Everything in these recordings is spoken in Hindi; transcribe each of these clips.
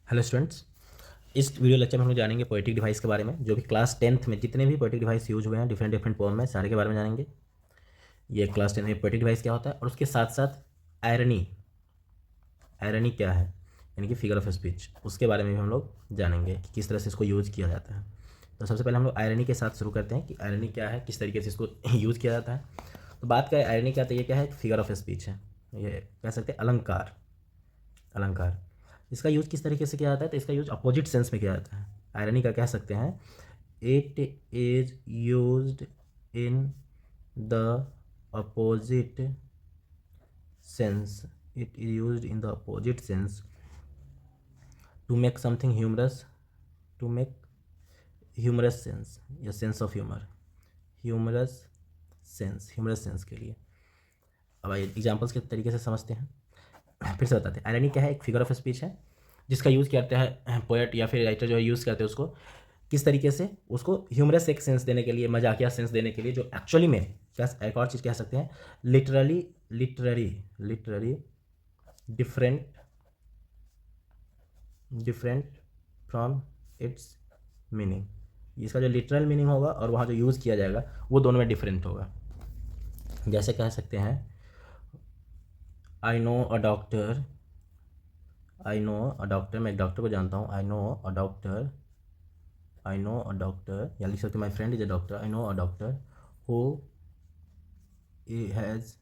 हेलो स्टूडेंट्स, इस वीडियो लेक्चर में हम लोग जानेंगे पोएटिक डिवाइस के बारे में। जो भी क्लास 10th में जितने भी पोएटिक डिवाइस यूज हुए हैं डिफरेंट डिफरेंट पोएम में, सारे के बारे में जानेंगे। ये क्लास 10 में पोएटिक डिवाइस क्या होता है और उसके साथ साथ आयरनी आयरनी क्या है, यानी कि फिगर ऑफ स्पीच, उसके बारे में भी हम लोग जानेंगे कि किस तरह से इसको यूज़ किया जाता है। तो सबसे पहले हम लोग आयरनी के साथ शुरू करते हैं कि आयरनी क्या है, किस तरीके से इसको यूज़ किया जाता है। तो बात करें आयरनी क्या, तो ये क्या है, फिगर ऑफ स्पीच है। ये कह सकते हैं अलंकार। अलंकार इसका यूज किस तरीके से किया जाता है, तो इसका यूज अपोजिट सेंस में किया जाता है। आयरनी का कह सकते हैं it is used in the opposite sense. It is used in the opposite sense to make something humorous, to make humorous sense या sense of humour, humorous humorous sense के लिए। अब आइए एग्जाम्पल्स के तरीके से समझते हैं। फिर से बताते हैं, आयरनी क्या है, एक फिगर ऑफ स्पीच है जिसका यूज़ करता है पोएट या फिर राइटर जो है यूज़ करते हैं उसको किस तरीके से, उसको ह्यूमरस एक सेंस देने के लिए, मजाकिया सेंस देने के लिए, जो एक्चुअली में क्या एक और चीज़ कह सकते हैं literary different from its meaning. इसका जो लिटरल मीनिंग होगा और वहाँ जो यूज़ किया जाएगा वो दोनों में डिफरेंट होगा। जैसे कह सकते हैं आई नो अ डॉक्टर, मैं एक डॉक्टर को जानता हूँ। आई नो अ डॉक्टर, या लिख सकते my friend is a doctor. I know a doctor who has,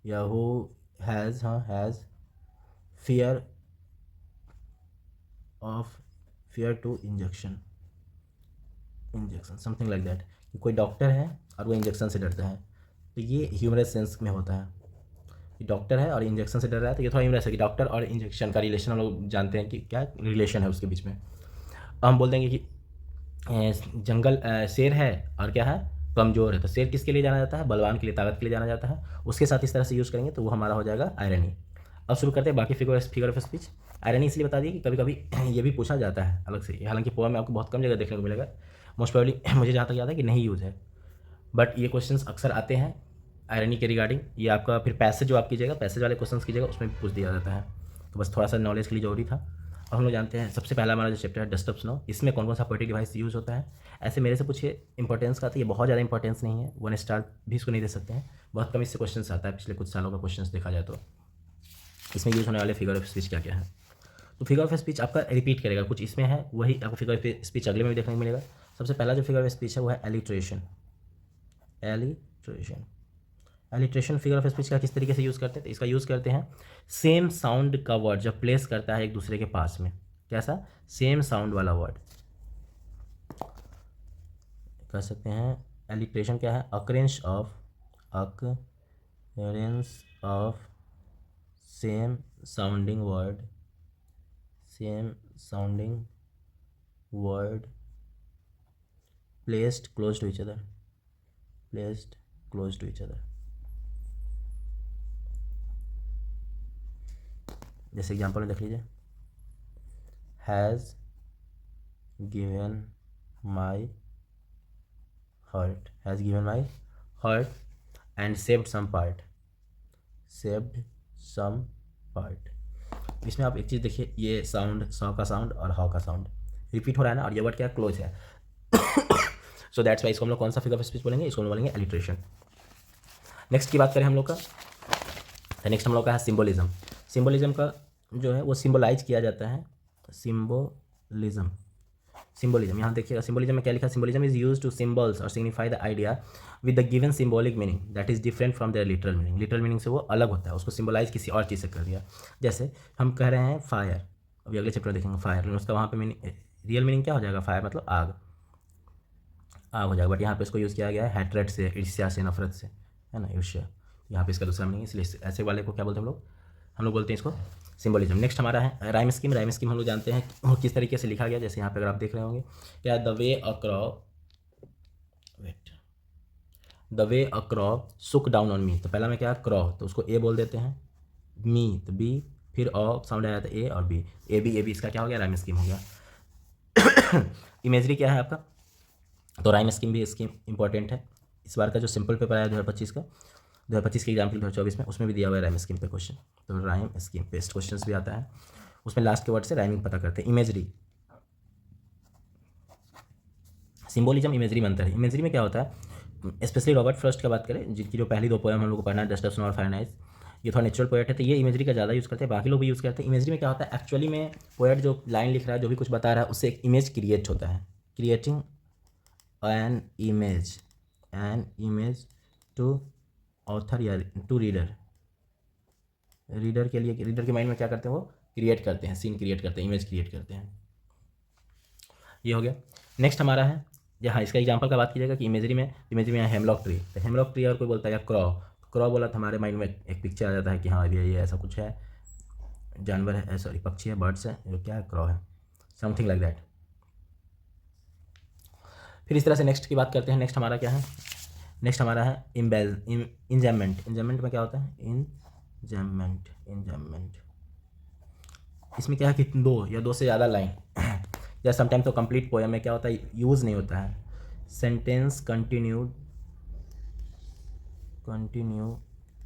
या हु हैज़, हाँ has fear of, fear to injection something like that. कोई डॉक्टर है और वो इंजेक्शन से डरता है, तो ये ह्यूमरस सेंस में होता है कि डॉक्टर है और इंजेक्शन से डर रहा है, तो ये थोड़ा ह्यूमरस है कि डॉक्टर और इंजेक्शन का रिलेशन हम लोग जानते हैं कि क्या रिलेशन है उसके बीच में। हम बोल देंगे कि जंगल शेर है और क्या है, कमज़ोर है, तो शेर किसके लिए जाना जाता है, बलवान के लिए, ताकत के लिए जाना जाता है। उसके साथ इस तरह से यूज़ करेंगे तो वो हमारा हो जाएगा आयरनी। अब शुरू करते हैं बाकी फिगर ऑफ स्पीच। आयरनी इसलिए बता दिए कि कभी कभी ये भी पूछा जाता है अलग से, हालांकि पोएम में आपको बहुत कम जगह देखने को मिलेगा। मोस्ट प्रोबेबली मुझे जहाँ तक याद है कि नहीं यूज़ है, बट ये क्वेश्चंस अक्सर आते हैं आयरनी के रिगार्डिंग। ये आपका फिर पैसेज जो आप कीजिएगा, पैसेज वाले क्वेश्चंस कीजिएगा, उसमें भी पूछ दिया जाता है। तो बस थोड़ा सा नॉलेज के लिए जरूरी था। अब हम लोग जानते हैं सबसे पहला हमारा जो चैप्टर है डस्ट ऑफ स्नो, इसमें कौन कौन सा पोएटिक डिवाइस यूज़ होता है। ऐसे मेरे से पूछिए इंपॉर्टेंस का, तो ये बहुत ज़्यादा इंपॉर्टेंस नहीं है, 1 स्टार भी इसको नहीं दे सकते हैं, बहुत कम इससे क्वेश्चन आता है पिछले कुछ सालों का क्वेश्चन देखा जाए तो। इसमें यूज़ होने वाले फिगर ऑफ स्पीच क्या क्या है, तो फिगर ऑफ स्पीच आपका रिपीट करेगा कुछ इसमें है, वही आपको फिगर ऑफ स्पीच अगले में भी देखने को मिलेगा। सबसे पहला जो फिगर ऑफ स्पीच है वो है alliteration. Alliteration figure of speech का किस तरीके से यूज़ करते हैं, तो इसका यूज़ करते हैं सेम साउंड का वर्ड जब प्लेस करता है एक दूसरे के पास में। कैसा, सेम साउंड वाला वर्ड कह सकते हैं। एलिट्रेशन क्या है, occurrence of same sounding word placed close to each other. जैसे एग्जांपल में देख लीजिए, has given my heart and saved some part. इसमें आप एक चीज़ देखिए, ये साउंड, सॉ का साउंड और हाउ का साउंड रिपीट हो रहा है ना, और ये वर्ड क्या क्लोज है। सो दैट्स वाई इसको हम लोग कौन सा फिगर ऑफ स्पीच बोलेंगे, इसको हम लोग बोलेंगे एलिट्रेशन। नेक्स्ट की बात करें हम लोग का, नेक्स्ट हम लोग का है सिम्बोलिज्म। सिम्बोलिज्म का जो है वो सिम्बोलाइज किया जाता है। सिम्बोलिज्म यहाँ देखिएगा, सिम्बोलिज्म में क्या लिखा है, symbolism is use to symbols और signify the idea with the given symbolic meaning that is different from their literal meaning. Literal meaning से वो अलग होता है, उसको सिम्बोलाइज किसी और चीज़ से कर दिया। जैसे हम कह रहे हैं फायर, अभी अगले चैप्टर देखेंगे फायर, लेकिन उसका वहाँ पे मीनिंग, रियल मीनिंग क्या हो जाएगा, फायर मतलब आग हो जाएगा, बट यहाँ पे इसको यूज़ किया गया है हैट्रेड से, ईर्ष्या से, नफरत से, है ना, ईर्ष्या। यहाँ पे इसका दूसरा मीनिंग, इसलिए ऐसे वाले को क्या बोलते हैं हम लोग बोलते हैं इसको सिम्बोलिज्म। नेक्स्ट हमारा है राइम स्कीम हम लोग जानते हैं वो किस तरीके से लिखा गया। जैसे यहाँ पे अगर आप देख रहे होंगे क्या, द वे अ क्रॉ सुक डाउन ऑन मी, तो पहला में क्या, क्रॉ, तो उसको ए बोल देते हैं, मी तो बी, फिर साउंड आया था ए और बी, ए बी इसका क्या हो गया, राइम स्कीम हो गया। इमेजरी क्या है आपका, तो राइम स्कीम भी स्कीम इंपॉर्टेंट है। इस बार का जो सिंपल पेपर आया 2025 का, 2025 के एग्जाम्पल 2024 में, उसमें भी दिया हुआ है राइम स्कीम पे क्वेश्चन, तो राइम स्कीम बेस्ड क्वेश्चन भी आता है। उसमें लास्ट के वर्ड से राइमिंग पता करते हैं। इमेजरी, सिंबोलिज्म इमेजरी बनता है। इमेजरी में क्या होता है, स्पेशली रॉबर्ट फ्रॉस्ट की बात करें, जिनकी जो पहली 2 पोएम हम लोग को पढ़ना है, डस्ट ऑफ स्नो और फायरनाइट्स, ये थोड़ा नेचुरल पोएट है, तो ये इमेजरी का ज़्यादा यूज़ करते हैं, बाकी लोग भी यूज़ करते हैं। इमेजरी में क्या होता है, एक्चुअली में पोएट जो लाइन लिख रहा है, जो भी कुछ बता रहा है, उससे एक इमेज क्रिएट होता है, creating an image to author or to reader. Reader के लिए, रीडर के माइंड में क्या करते हैं, वो क्रिएट करते हैं, सीन क्रिएट करते हैं, इमेज क्रिएट करते हैं। ये हो गया। नेक्स्ट हमारा है, हाँ, इसका एग्जांपल का बात कीजिएगा कि इमेजरी में है हेमलॉक ट्री, तो हेमलॉक ट्री और कोई बोलता है या क्रॉ बोला तो हमारे माइंड में एक पिक्चर आ जाता है कि हाँ ये ऐसा कुछ है, जानवर है, सॉरी पक्षी है, बर्ड्स है, जो क्या है, क्रॉ है, समथिंग लाइक दैट। फिर इस तरह से नेक्स्ट की बात करते हैं। नेक्स्ट हमारा क्या है, नेक्स्ट हमारा है इंजैममेंट। इंजैममेंट में क्या होता है, इंजैममेंट इसमें क्या है कि 2 या 2 से ज़्यादा लाइन या समटाइम तो कंप्लीट पोएम में क्या होता है, यूज़ नहीं होता है, sentence continue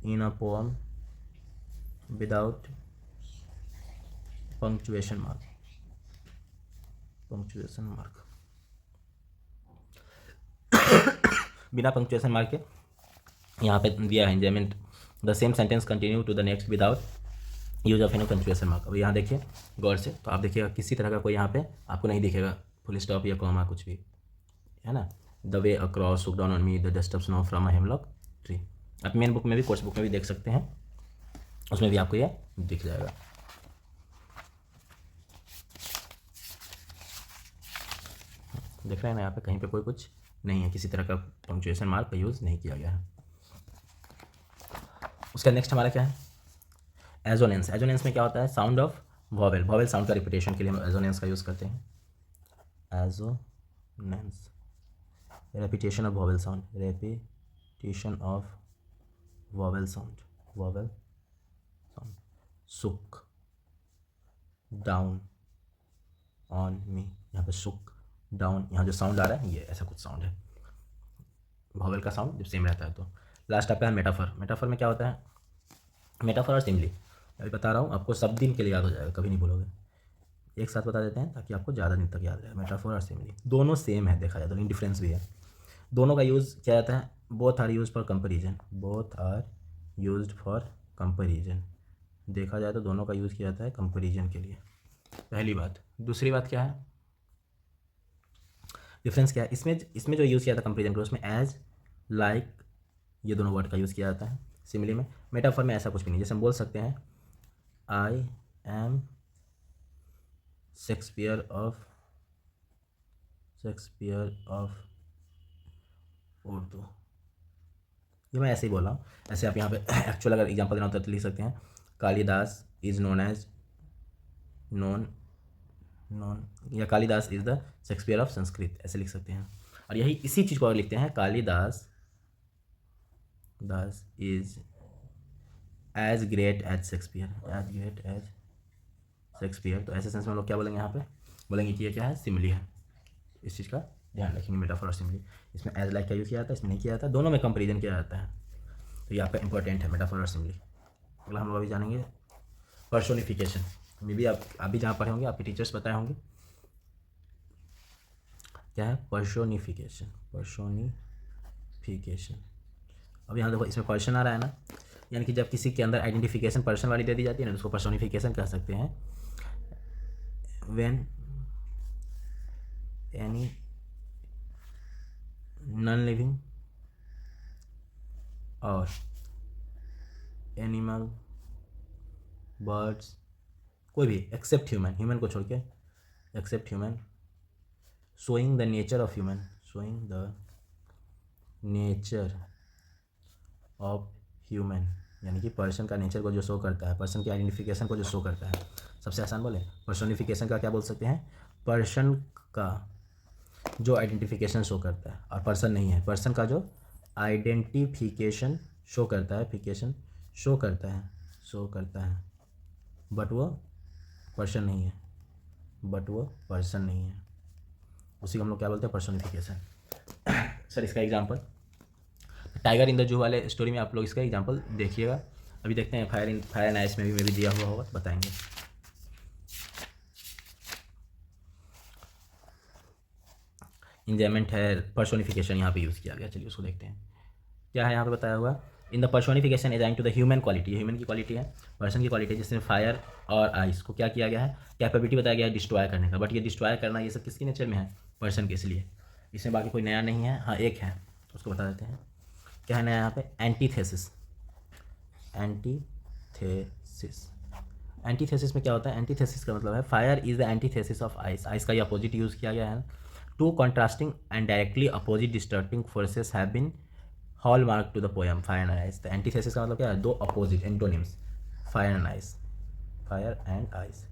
in a poem without punctuation mark. बिना पंक्चुएशन मार्क के यहाँ पे दिया है enjoyment, the same sentence continue to the next without use of any punctuation mark. अब यहाँ देखिए गौर से, तो आप देखिएगा किसी तरह का कोई यहाँ पे आपको नहीं दिखेगा फुल स्टॉप या कॉमा कुछ भी, है ना। The way across look down on me the dust of snow from a hemlock tree. आप मेन बुक में भी, कोर्स बुक में भी देख सकते हैं, उसमें भी आपको यह दिख जाएगा। देख रहे हैं ना, यहाँ पे कहीं पे कोई कुछ नहीं है, किसी तरह का पंक्चुएशन मार्क का यूज़ नहीं किया गया है। उसका नेक्स्ट हमारा क्या है, एजोनेंस। एजोनेंस में क्या होता है, sound of vowel, vowel sound का रिपीटेशन के लिए हम एजोनेंस का यूज़ करते हैं। Assonance, repetition of vowel sound, repetition of vowel sound, सुक डाउन ऑन मी, यहाँ पे सुक डाउन, यहाँ जो साउंड आ रहा है ये ऐसा कुछ साउंड है, वॉवेल का साउंड जब सेम रहता है। तो लास्ट आपका है मेटाफर। मेटाफर में क्या होता है, मेटाफर और सिमली, अभी बता रहा हूँ आपको, सब दिन के लिए याद हो जाएगा, कभी नहीं भूलोगे, एक साथ बता देते हैं ताकि आपको ज़्यादा दिन तक याद रहे। मेटाफर और सिमली दोनों सेम है, देखा जाए तो, लेकिन डिफरेंस भी है। दोनों का यूज़ क्या जाता है, both are use for comparison, देखा जाए तो दोनों का यूज़ किया जाता है कंपेरिजन के लिए, पहली बात। दूसरी बात क्या है, डिफरेंस क्या है, इसमें जो यूज़ किया था कंपेरिजन के, उसमें एज, लाइक, ये दोनों वर्ड का यूज़ किया जाता है। सिमिली में, मेटाफर में ऐसा कुछ भी नहीं, जैसे हम बोल सकते हैं I am Shakespeare of Urdu, ये मैं ऐसे ही बोला हूँ। ऐसे आप यहाँ पे एक्चुअल अगर एग्जांपल देना होता है तो लिख सकते हैं कालिदास इज नोन या Kalidas is the Shakespeare of Sanskrit, ऐसे लिख सकते हैं। और यही इसी चीज़ को अगर लिखते हैं Kalidas is as great as Shakespeare, तो ऐसे सेंस में हम लोग क्या बोलेंगे, यहाँ पे बोलेंगे कि ये क्या है, सिमिली है। इस चीज़ का ध्यान रखेंगे, मेटाफर और सिमिली। इसमें एज लाइक का यूज़ किया जाता है, इसमें नहीं किया जाता, दोनों में कंपेरिजन किया जाता है। तो ये आपका इंपॉर्टेंट है, मेटाफर और सिमिली। अगला हम लोग अभी जानेंगे पर्सोनिफिकेशन। मे भी आप अभी जहाँ पढ़े होंगे आपके टीचर्स बताए होंगे क्या है पर्सोनिफिकेशन। अब यहाँ देखो इसमें पर्सन आ रहा है ना, यानी कि जब किसी के अंदर आइडेंटिफिकेशन पर्सन वाली दे दी जाती है ना, उसको पर्सोनिफिकेशन कह सकते हैं। व्हेन एनी नॉन लिविंग और एनिमल, बर्ड्स, कोई भी एक्सेप्ट ह्यूमन को छोड़ के, except human, showing the nature of human, यानी कि पर्सन का नेचर को जो शो करता है, पर्सन की आइडेंटिफिकेशन को जो शो करता है। सबसे आसान बोले, पर्सोनिफिकेशन का क्या बोल सकते हैं, पर्सन का जो आइडेंटिफिकेशन शो करता है, और पर्सन नहीं है, पर्सन का जो आइडेंटिफिकेशन शो करता है, बट वो पर्सन नहीं है, उसी को हम लोग क्या बोलते हैं, पर्सोनिफिकेशन। सर इसका example tiger in the zoo वाले स्टोरी में आप लोग इसका एग्जांपल देखिएगा। अभी देखते हैं फायर एंड आइस में भी दिया हुआ होगा, बताएंगे। इंजॉयमेंट है, पर्सोनिफिकेशन यहाँ पे यूज़ किया गया। चलिए उसको देखते हैं क्या है यहाँ पे बताया हुआ। In the personification assign to the human quality, ये ह्यूमन की क्वालिटी है, पर्सन की क्वालिटी है, जिसमें फायर और आइस को क्या किया गया है, कैपेबिलिटी बताया गया है डिस्ट्रॉय करने का। बट ये डिस्ट्रॉय करना ये सब किसकी नेचर में है, पर्सन के, इसलिए इसमें बाकी कोई नया नहीं है। हाँ एक है, उसको बता देते हैं क्या है नया यहाँ पे, एंटीथेसिस। एंटीथेसिस, एंटीथेसिस में क्या होता है, एंटीथेसिस का मतलब है fire is the antithesis of ice, ice का ये अपोजिट यूज़ किया गया है। Two contrasting and directly opposite destructing forces have been hallmark to the poem fire and ice. तो एंटीथेसिस का मतलब क्या है, दो opposite antonyms, fire and ice, fire and ice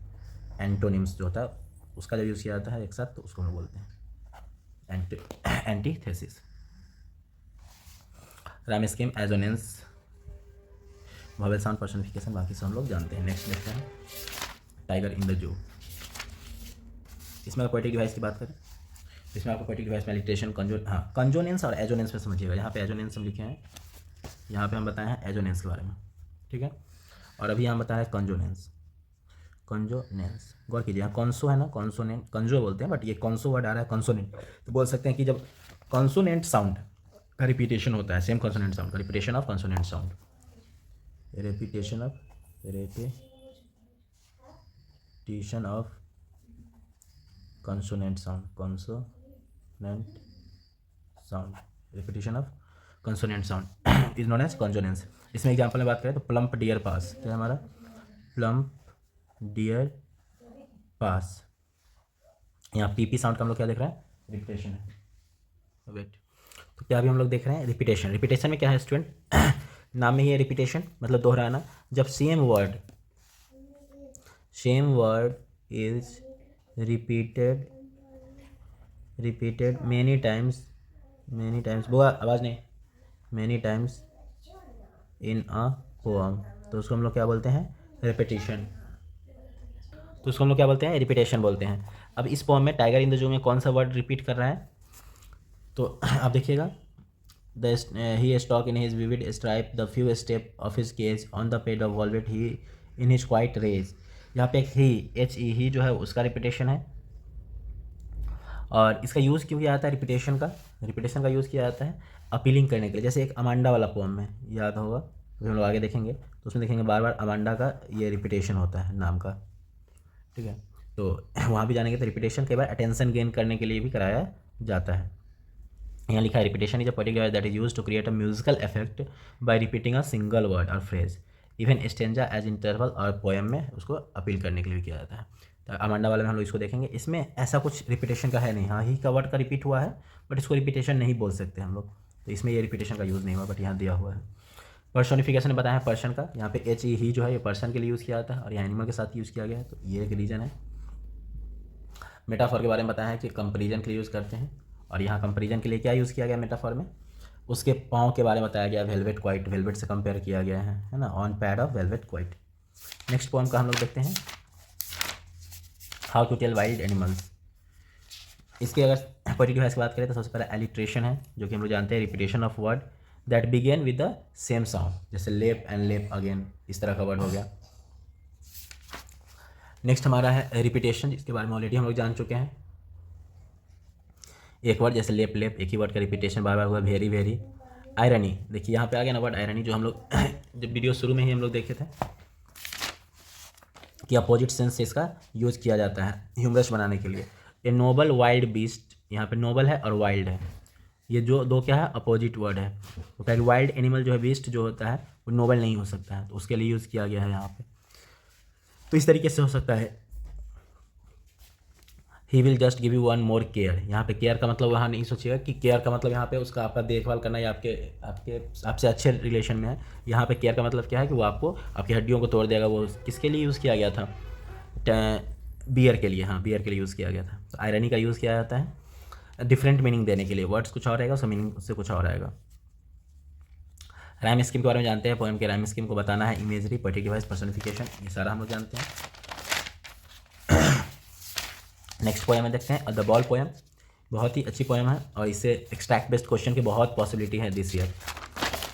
antonyms जो होता है उसका जब यूज़ किया जाता है एक साथ तो उसको हम बोलते हैं antithesis. Rhyme scheme, assonance, vowel sound, personification, बाकी सब हम लोग जानते हैं। नेक्स्ट देखते हैं टाइगर इन द जू। इसमें पोएटिक डिवाइस की बात करें तो इसमें आपको पोएटिक डिवाइस में एलिट्रेशन, कंजोनेंस और एजोनेंस में समझिएगा। यहाँ पे एजोनेंस हम लिखे हैं, यहाँ पे हम बताए हैं एजोनेंस के बारे में, ठीक है। और अभी हम बताया कंजोनेंस, कंजोनेंस गौर कीजिए। यहाँ कॉन्सो है ना, कॉन्सोनेंट, कंजो बोलते हैं बट ये कॉन्सो वर्ड आ रहा है कंसोनेंट, तो बोल सकते हैं कि जब कॉन्सोनेंट साउंड का रिपीटेशन होता है, सेम कॉन्सोनेंट साउंड का repetition of consonant sound, repetition of consonant sound, repetition of consonant sound is known as consonance। इसमें एग्जांपल में बात करें तो प्लम्प डियर पास, क्या है हमारा, प्लम्प डियर पास। यहाँ पीपी साउंड का हम लोग क्या देख रहे हैं, रिपीटेशन है। वेट, तो क्या अभी हम लोग देख रहे हैं रिपीटेशन। रिपीटेशन में क्या है स्टूडेंट, नाम में ही है रिपीटेशन, मतलब दोहराना। जब same word is repeated many times, बोला आवाज़ नहीं, many times in a poem, तो उसको हम लोग क्या बोलते हैं, रिपीटेशन। तो उसको हम लोग क्या बोलते हैं, रिपीटेशन बोलते हैं। अब इस पोअम में टाइगर इन द जू में कौन सा वर्ड रिपीट कर रहा है, तो आप देखिएगा, he stalk in his vivid stripe the few step of his cage on the page of velvet he in his quiet rays। यहाँ पे ही he जो है उसका रिपीटेशन है। और इसका यूज़ क्यों किया जाता है, रिपीटेशन का यूज़ किया जाता है अपीलिंग करने के लिए। जैसे एक अमांडा वाला पोम में याद होगा, तो हम लोग आगे देखेंगे तो उसमें देखेंगे बार बार अमांडा का ये रिपीटेशन होता है नाम का, ठीक है। तो वहाँ भी जानेंगे तो रिपीटेशन कई बार अटेंशन गेन करने के लिए भी कराया जाता है। यहाँ लिखा है repetition is a poetic device that is used to create a musical effect by repeating a single word और phrase even stanza as interval, और पोएम में उसको अपील करने के लिए भी किया जाता है। तो अमांडा वाले में हम लोग इसको देखेंगे, इसमें ऐसा कुछ रिपीटेशन का है नहीं। हाँ ही का वर्ड का रिपीट हुआ है बट इसको रिपीटेशन नहीं बोल सकते हम लोग, तो इसमें ये रिपीटेशन का यूज़ नहीं हुआ, बट यहाँ दिया हुआ है। पर्सोनिफिकेशन ने बताया है पर्सन का, यहाँ पे एच ही जो है ये पर्सन के लिए यूज़ किया जाता है और यहाँ एनिमल के साथ यूज़ किया गया है, तो ये एक रीज़न है। मेटाफॉर के बारे में बताया है कि कंपेरिजन के लिए यूज़ करते हैं, और यहाँ कंपेरिजन के लिए क्या यूज़ किया गया मेटाफॉर में, उसके पाँव के बारे में बताया गया, वेलवेट क्वाइट, वेलवेट से कंपेयर किया गया है ना, on pad of velvet quiet. Next poem का हम लोग देखते हैं how to tell wild animals. इसकी अगर पोएटिक डिवाइस की बात करें तो सबसे पहले एलिट्रेशन है, जो कि हम लोग जानते हैं repetition of word that begin with the same sound, जैसे लेप एंड लेप अगेन, इस तरह का वर्ड हो गया। नेक्स्ट हमारा है रिपीटेशन, जिसके बारे में ऑलरेडी हम लोग जान चुके हैं। एक वर्ड जैसे लेप लेप, एक ही वर्ड का रिपीटेशन बार बार हुआ, वेरी वेरी। आयरनी, देखिए यहाँ पे आ गया ना वर्ड आयरनी, जो हम लोग जब वीडियो शुरू में ही हम लोग देखे थे कि अपोजिट सेंस से इसका यूज़ किया जाता है ह्यूमरस बनाने के लिए। ए नोबल वाइल्ड बीस्ट, यहाँ पे नोबल है और वाइल्ड है, ये जो दो क्या है अपोजिट वर्ड है। तो क्या वाइल्ड एनिमल जो है, बीस्ट जो होता है वो नोबल नहीं हो सकता है, तो उसके लिए यूज़ किया गया है यहाँ पे। तो इस तरीके से हो सकता है he will just give you one more care. यहाँ पे केयर का मतलब वहाँ नहीं सोचिएगा कि केयर का मतलब यहाँ पे उसका आपका देखभाल करना या आपसे अच्छे रिलेशन में है। यहाँ पे केयर का मतलब क्या है कि वो आपको आपकी हड्डियों को तोड़ देगा। वो किसके लिए यूज़ किया गया था, बियर के लिए, हाँ बियर के लिए यूज़ किया गया था। तो आयरनी का यूज़ किया जाता है डिफरेंट मीनिंग देने के लिए, वर्ड्स कुछ और रहेगा उसका मीनिंग उससे कुछ और आएगा। राइम स्कीम के बारे में जानते हैं, पोएम के राइम स्कीम को बताना है, इमेजरी, पोएटिक डिवाइस, पर्सनिफिकेशन, ये सारा हम लोग जानते हैं। नेक्स्ट पोएम में देखते हैं द बॉल पोएम, बहुत ही अच्छी पोएम है और इससे एक्सट्रैक्ट बेस्ड क्वेश्चन की बहुत पॉसिबिलिटी है दिस ईयर।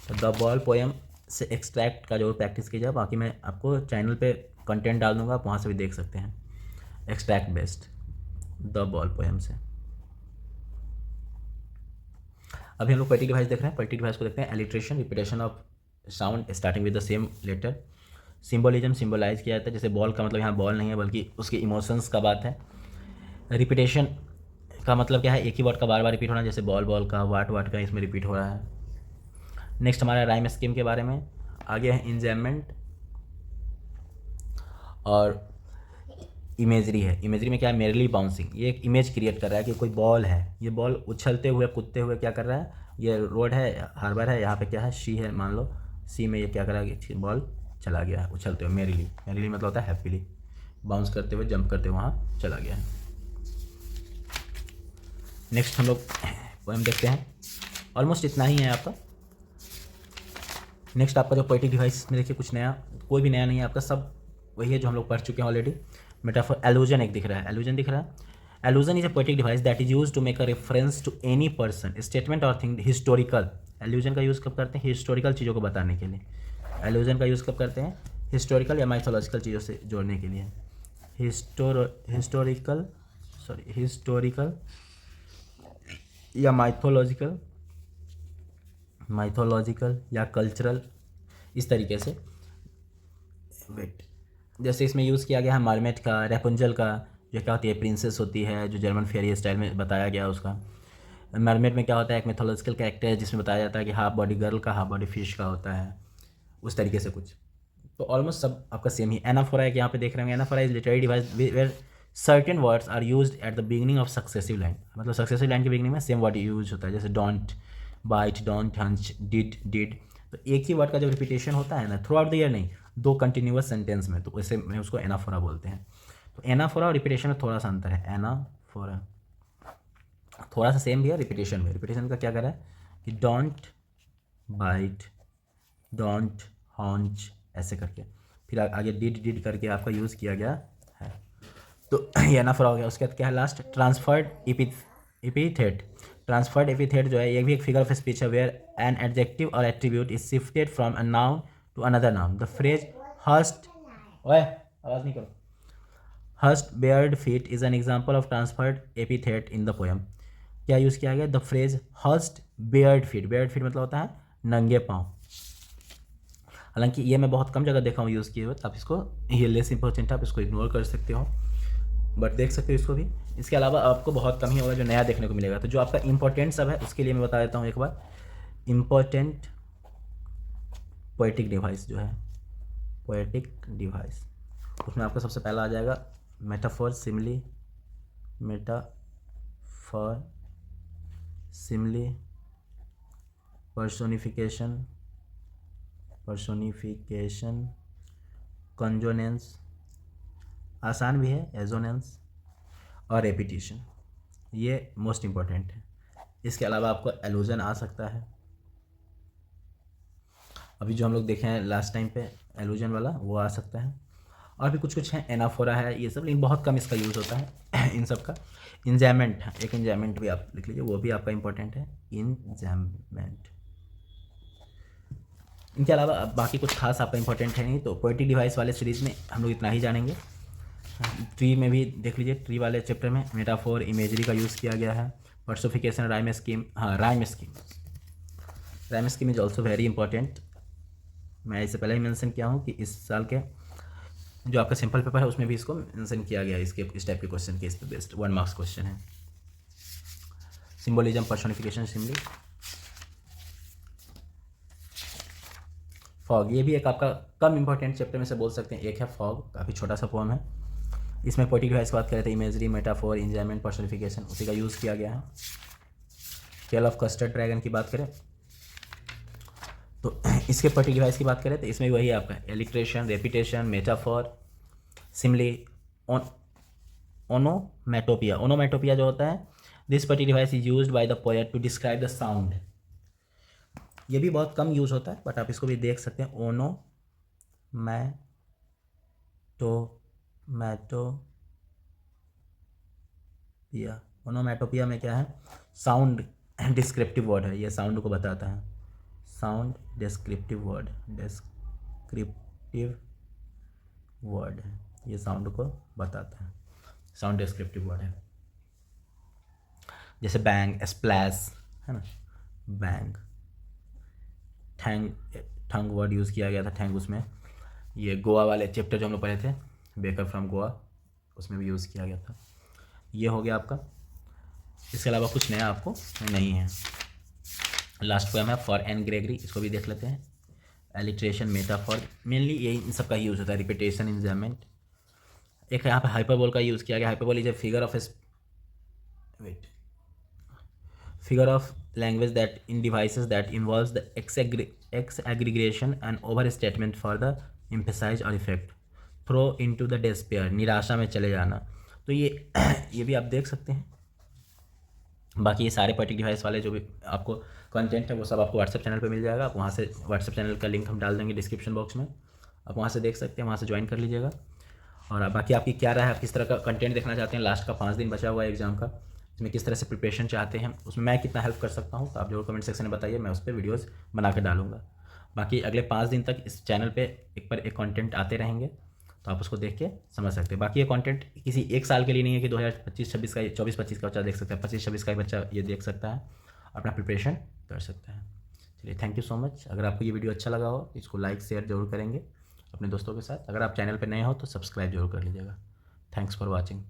तो द बॉल पोएम से एक्सट्रैक्ट का जो प्रैक्टिस कीजिए, बाकी मैं आपको चैनल पे कंटेंट डाल दूंगा, आप वहाँ से भी देख सकते हैं extract based the ball poem से। अभी हम लोग पोएटिक डिवाइस देख रहे हैं। पोएटिक डिवाइस को देखते हैं। Alliteration, repetition of sound starting with the same letter. Symbolism, symbolize किया जाता है, जैसे बॉल का मतलब यहाँ बॉल नहीं है बल्कि उसके इमोशंस का बात है। रिपीटेशन का मतलब क्या है, एक ही वर्ड का बार बार रिपीट होना, जैसे बॉल बॉल का, वाट वाट का इसमें रिपीट हो रहा है। नेक्स्ट हमारा राइम स्कीम के बारे में। आगे है इंजैममेंट और इमेजरी है। इमेजरी में क्या है, मेरली बाउंसिंग, ये एक इमेज क्रिएट कर रहा है कि कोई बॉल है, ये बॉल उछलते हुए कूदते हुए क्या कर रहा है, ये रोड है, हार्बर है, यहाँ पे क्या है, सी है मान लो, सी में ये क्या कर रहा है कि बॉल चला गया है उछलते हुए, मेरली, मेरली मतलब होता है हैप्पीली, बाउंस करते हुए जंप करते हुए वहाँ चला गया है। नेक्स्ट हम लोग पोएम देखते हैं। ऑलमोस्ट इतना ही है आपका। नेक्स्ट आपका जो पोएटिक डिवाइस में देखिए कुछ नया, कोई भी नया नहीं है आपका, सब वही है जो हम लोग पढ़ चुके हैं ऑलरेडी। मेटाफोर, एलुजन एक दिख रहा है, एलुजन दिख रहा है। Allusion is a poetic device that is use to make a reference to any person, statement और थिंग। हिस्टोरिकल, एलुजन का यूज़ कब करते हैं, हिस्टोरिकल चीज़ों को बताने के लिए। एलुजन का यूज़ कब करते हैं, हिस्टोरिकल या माइथोलॉजिकल चीज़ों से जोड़ने के लिए। हिस्टोरिकल या माइथोलॉजिकल या कल्चरल, इस तरीके से। वेट, जैसे इसमें यूज़ किया गया है मरमेड का, रेपुंजल का, जो क्या होती है प्रिंसेस होती है, जो जर्मन फेरी स्टाइल में बताया गया उसका। मरमेड में क्या होता है, एक मिथोलॉजिकल कैरेक्टर है जिसमें बताया जाता है कि हाफ बॉडी गर्ल का हाफ बॉडी फिश का होता है, उस तरीके से कुछ। तो ऑलमोस्ट सब आपका सेम ही। एनाफोरा है कि यहाँ पे देख रहे हैं, anaphora is literary device where certain words are used at the beginning of successive line, मतलब सक्सेसिव लाइन के बिगिनिंग में सेम वर्ड यूज होता है, जैसे don't bite, don't hunch, did. तो एक ही वर्ड का जब रिपीटेशन होता है ना थ्रू आउट द ईयर, नहीं दो कंटिन्यूअस सेंटेंस में, तो वैसे में उसको एनाफोरा बोलते हैं। तो एनाफोरा और रिपीटेशन में थोड़ा सा अंतर है। एनाफोरा थोड़ा सा सेम भी है रिपीटेशन में। रिपीटेशन का क्या कर रहा है कि डोंट बाइट, डोंट हॉन्च, ऐसे करके, फिर आगे डिड करके आपका यूज़ किया गया है। तो ये एनाफोरा हो गया। उसके बाद क्या है last, transferred epithet. Transferred epithet जो है ये भी एक फिगर ऑफ स्पीच है वेयर एन एडजेक्टिव और attribute is shifted from a noun to another noun. The phrase hushed, ओए आवाज़ नहीं करो, hushed bared feet is an example of transferred epithet in the poem. क्या यूज़ किया गया, the phrase hushed bared feet, bared feet मतलब होता है नंगे पाँव। हालांकि ये मैं बहुत कम जगह देखा हूँ यूज़ किए हुए, तो आप इसको, ये लेस इंपॉर्टेंट है, आप इसको इग्नोर कर सकते हो, बट देख सकते हो इसको भी। इसके अलावा आपको बहुत कम ही होगा जो नया देखने को मिलेगा। तो जो आपका इंपॉर्टेंट सब है उसके लिए मैं बता देता हूँ एक बार। इंपॉर्टेंट पोएटिक डिवाइस जो है, पोएटिक डिवाइस, उसमें आपका सबसे पहला आ जाएगा metaphor simile, metaphor simile, personification, consonance, आसान भी है, एजोनेंस, और रेपिटेशन। ये मोस्ट इम्पॉर्टेंट है। इसके अलावा आपको एलूजन आ सकता है, अभी जो हम लोग देखे हैं लास्ट टाइम पे एलूजन वाला वो आ सकता है, और भी कुछ कुछ है, एनाफोरा है, ये सब, लेकिन बहुत कम इसका यूज़ होता है इन सब का। इंजैमेंट है, एक इंजैमेंट भी आप लिख लीजिए, वो भी आपका इंपॉर्टेंट है, इंजैमेंट। इनके अलावा अब बाकी कुछ खास आपका इंपॉर्टेंट है नहीं। तो पोएटिक डिवाइस वाले सीरीज़ में हम लोग इतना ही जानेंगे। ट्री में भी देख लीजिए, ट्री वाले चैप्टर में मेटाफोर इमेजरी का यूज़ किया गया है। पर्सोफिकेशन, राइम स्कीम, हाँ rhyme scheme is also very important. मैं इससे पहले ही मेंशन किया हूँ कि इस साल के जो आपका सिंपल पेपर है उसमें भी इसको मेंशन किया गया है, इसके इस टाइप के क्वेश्चन के इस पर बेस्ड 1 मार्क्स क्वेश्चन है। सिम्बोलिज्म, पर्सोनिफिकेशन, सिम्बली, फॉग, ये भी एक आपका कम इंपॉर्टेंट चैप्टर में से बोल सकते हैं एक है फॉग, काफ़ी छोटा सा पोएम है। इसमें पोएटिक डिवाइस की बात करें तो इमेजरी, मेटाफोर, इंजॉयमेंट, पर्सोनिफिकेशन, उसी का यूज़ किया गया है। टेल ऑफ कस्टर्ड ड्रैगन की बात करें तो इसके पोएटिक डिवाइस की बात करें तो इसमें वही है आपका alliteration, repetition, metaphor, simile, onomatopoeia. Onomatopoeia जो होता है, this poetic device is used by the poet to describe the sound. ये भी बहुत कम यूज़ होता है, बट आप इसको भी देख सकते हैं। ओनोमैटोपिया में क्या है, साउंड डिस्क्रिप्टिव वर्ड है, ये साउंड को बताता है। साउंड डिस्क्रिप्टिव वर्ड है, ये साउंड को बताता है, साउंड डिस्क्रिप्टिव वर्ड है। जैसे बैंग, स्प्लैश है ना, बैंग, ठंग वर्ड यूज़ किया गया था, ठैंग उसमें। ये गोवा वाले चैप्टर जो हम लोग पढ़े थे, बेकर फ्रॉम गोवा, उसमें भी यूज़ किया गया था। ये हो गया आपका। इसके अलावा कुछ नया आपको नहीं है। लास्ट पोएम है फॉर एन ग्रेगरी, इसको भी देख लेते हैं। एलिट्रेशन, मेटाफॉर, मेनली यही इन सब का यूज़ होता है। Repetition, enjoyment. एक यहाँ पे हाइपरबोल का यूज़ किया गया। Hyperbole is a figure of language that in devices that involves the exaggeration and overstatement for the emphasize or effect. Throw into the despair, निराशा में चले जाना। तो ये भी आप देख सकते हैं। बाकी ये सारे पोएटिक डिवाइस वाले जो भी आपको कंटेंट है वो सब आपको व्हाट्सएप चैनल पे मिल जाएगा। आप वहाँ से व्हाट्सएप चैनल का लिंक हम डाल देंगे डिस्क्रिप्शन बॉक्स में, आप वहाँ से देख सकते हैं, वहाँ से ज्वाइन कर लीजिएगा। और बाकी आपकी क्या राय है, आप किस तरह का कंटेंट देखना चाहते हैं। लास्ट का 5 दिन बचा हुआ है एग्ज़ाम का, इसमें किस तरह से प्रिपरेशन चाहते हैं, उसमें मैं कितना हेल्प कर सकता हूँ, तो आप जरूर कमेंट सेक्शन में बताइए, मैं उस पर वीडियोज़ बना कर डालूंगा। बाकी अगले 5 दिन तक इस चैनल पे एक पर एक कंटेंट आते रहेंगे, तो आप उसको देख के समझ सकते हैं। बाकी ये कंटेंट किसी एक साल के लिए नहीं है कि 2025-26 का, 24-25 का बच्चा देख सकता है, 25-26 का बच्चा ये देख सकता है, अपना प्रिपरेशन कर सकता है। चलिए, थैंक यू सो मच। अगर आपको ये वीडियो अच्छा लगा हो तो इसको लाइक शेयर जरूर करेंगे अपने दोस्तों के साथ। अगर आप चैनल पर नए हो तो सब्सक्राइब जरूर कर लीजिएगा। Thanks for watching.